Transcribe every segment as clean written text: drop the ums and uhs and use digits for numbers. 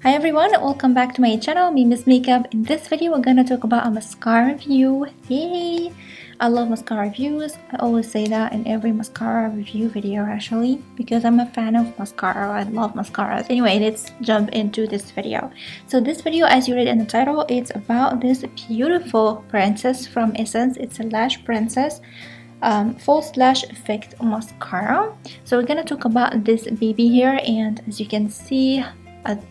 Hi everyone, welcome back to my channel, me Miss Makeup. In this video, we're gonna talk about a mascara review. Yay! I love mascara reviews. I always say that in every mascara review video actually, because I'm a fan of mascara. I love mascaras. Anyway, let's jump into this video. So this video, as you read in the title, it's about this beautiful princess from Essence. It's a Lash Princess false lash effect mascara. So we're gonna talk about this baby here, and as you can see,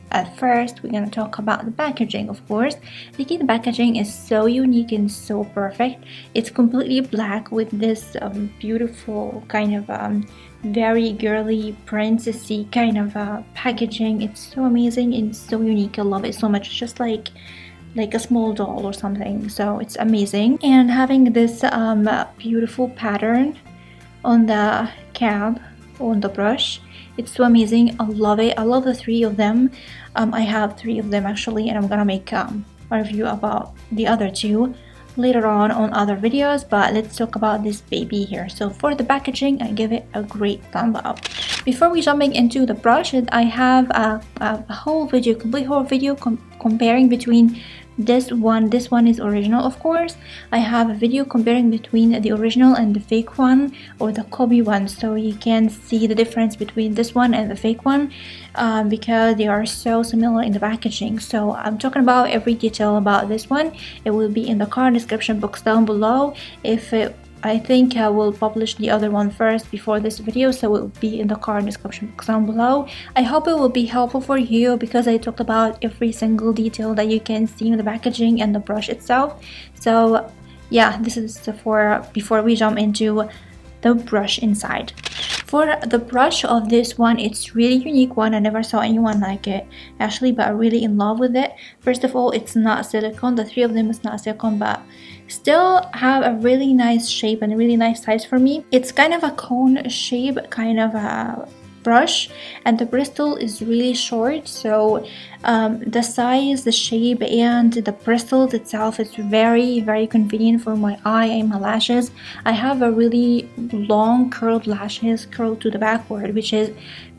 at first we're gonna talk about the packaging. Of course, the packaging is so unique and so perfect. It's completely black with this beautiful kind of very girly princessy kind of packaging. It's so amazing and so unique. I love it so much. It's just like a small doll or something, so it's amazing. And having this beautiful pattern on the cap, on the brush, it's so amazing. I love it. I love the three of them. I have three of them actually, and I'm gonna make a review about the other two later on other videos, but let's talk about this baby here. So for the packaging, I give it a great thumb up. Before we jumping into the brush, I have a whole video, complete whole video comparing between this one is original. Of course, I have a video comparing between the original and the fake one, or the copy one, so you can see the difference between this one and the fake one, because they are so similar in the packaging. So I'm talking about every detail about this one. It will be in the card description box down below. I think I will publish the other one first before this video, so it will be in the card description box down below. I hope it will be helpful for you, because I talked about every single detail that you can see in the packaging and the brush itself. So yeah, this is for before we jump into the brush inside. For the brush of this one, it's really unique one. I never saw anyone like it actually, but I'm really in love with it. First of all, it's not silicone. The three of them is not silicone, but still have a really nice shape and a really nice size for me. It's kind of a cone shape kind of a brush, and the bristle is really short, so the size, the shape, and the bristles itself is very convenient for my eye and my lashes. I have a really long curled lashes, curled to the backward, which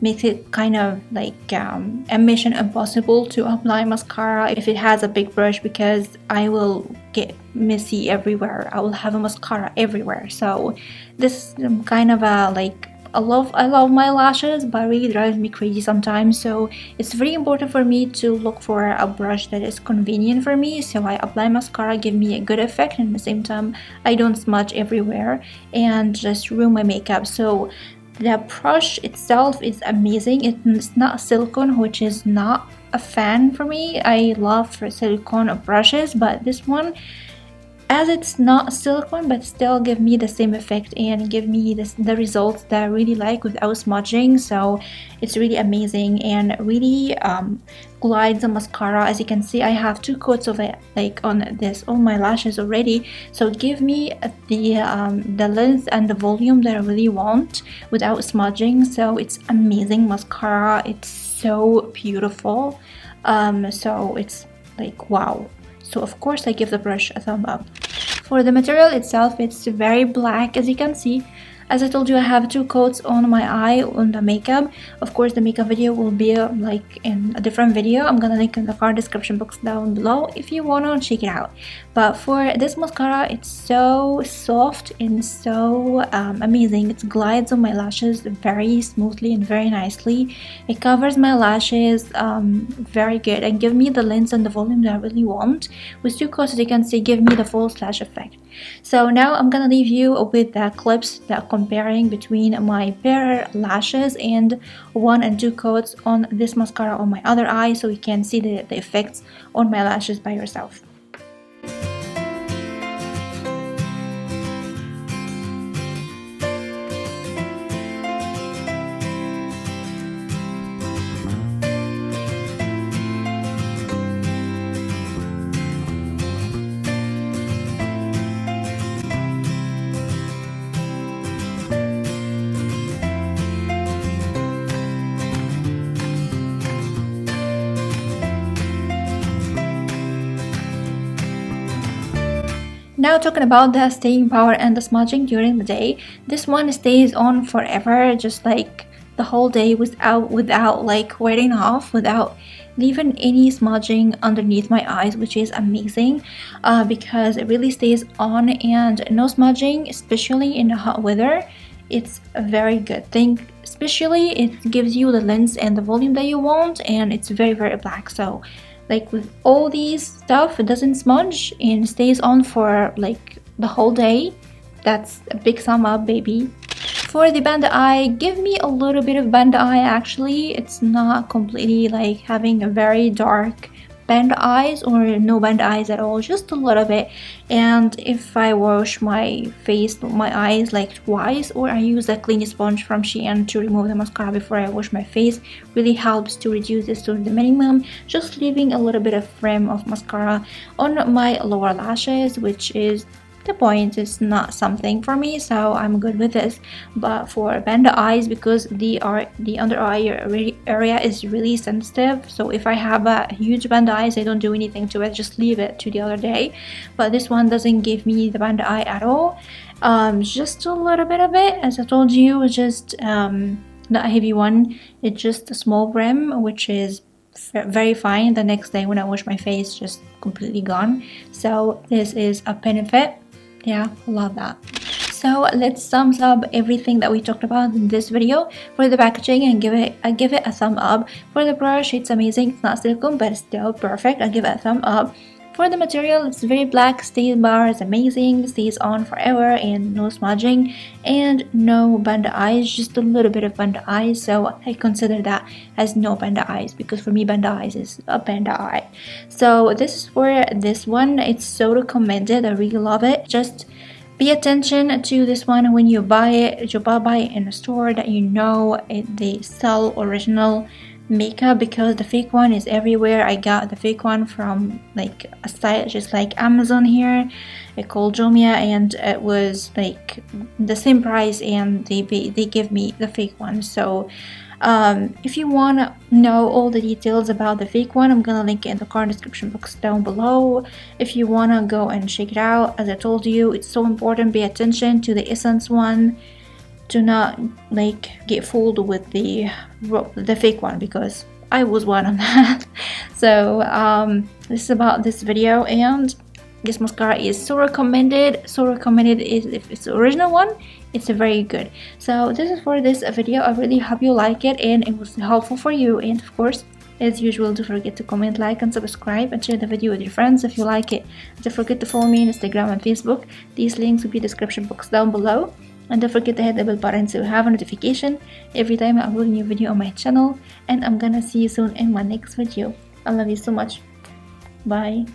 makes it kind of like a mission impossible to apply mascara if it has a big brush, because I will get messy everywhere. I will have a mascara everywhere. So this is kind of a like, I love my lashes, but it really drives me crazy sometimes. So it's very important for me to look for a brush that is convenient for me, so I apply mascara, give me a good effect, and at the same time I don't smudge everywhere and just ruin my makeup. So the brush itself is amazing. It's not silicone, which is not a fan for me. I love silicone brushes, but this one, as it's not silicone, but still give me the same effect and give me the results that I really like without smudging. So it's really amazing and really glides the mascara. As you can see, I have two coats of it like on my lashes already, so give me the length and the volume that I really want without smudging. So it's amazing mascara. It's so beautiful. So it's like wow. So of course I give the brush a thumb up. For the material itself, it's very black, as you can see. As I told you, I have two coats on my eye on the makeup. Of course, the makeup video will be like in a different video. I'm gonna link in the card description box down below if you wanna check it out. But for this mascara, it's so soft and so amazing. It glides on my lashes very smoothly and very nicely. It covers my lashes very good and give me the length and the volume that I really want. With two coats, as you can see, give me the full lash effect. So now I'm gonna leave you with the clips that comparing between my bare lashes and 1 and 2 coats on this mascara on my other eye, so you can see the effects on my lashes by yourself. Now talking about the staying power and the smudging during the day, this one stays on forever, just like the whole day without like wearing off, without leaving any smudging underneath my eyes, which is amazing because it really stays on and no smudging, especially in the hot weather. It's a very good thing, especially it gives you the length and the volume that you want, and it's very black. So like with all these stuff, it doesn't smudge and stays on for like the whole day. That's a big thumb up, baby. For the band eye, give me a little bit of band eye actually. It's not completely like having a very dark band eyes or no band eyes at all, just a little bit. And if I wash my face, my eyes like twice, or I use a clean sponge from Shein to remove the mascara before I wash my face, really helps to reduce this to the minimum, just leaving a little bit of frame of mascara on my lower lashes, which is the point. Is not something for me, so I'm good with this. But for band eyes, because the under eye area is really sensitive, so if I have a huge band eyes, I don't do anything to it, just leave it to the other day. But this one doesn't give me the band eye at all. Just a little bit of it, as I told you, just not a heavy one. It's just a small brim, which is very fine. The next day when I wash my face, just completely gone. So this is a benefit. Yeah, love that. So let's thumbs up everything that we talked about in this video. For the packaging, and give it a thumb up. For the brush, it's amazing. It's not silicone, but it's still perfect. I give it a thumb up. For the material, it's very black. Stay bar is amazing. Stays on forever and no smudging and no band eyes. Just a little bit of band eyes. So I consider that as no band eyes, because for me band eyes is a band eye. So this is for this one. It's so recommended. I really love it. Just pay attention to this one when you buy it. You buy it in a store that you know they sell original makeup, because the fake one is everywhere. I got the fake one from like a site just like Amazon here, it called Jumia, and it was like the same price, and they give me the fake one. So if you want to know all the details about the fake one, I'm gonna link it in the card description box down below. If you want to go and check it out, as I told you, it's so important. Pay attention to the essence one. Do not like get fooled with the fake one, because I was one of that. So this is about this video, and this mascara is so recommended. If it's the original one, it's very good. So this is for this video. I really hope you like it and it was helpful for you. And of course, as usual, don't forget to comment, like and subscribe, and share the video with your friends if you like it. Don't forget to follow me on Instagram and Facebook. These links will be in the description box down below. And don't forget to hit the bell button to have a notification every time I upload a new video on my channel. And I'm gonna see you soon in my next video. I love you so much. Bye.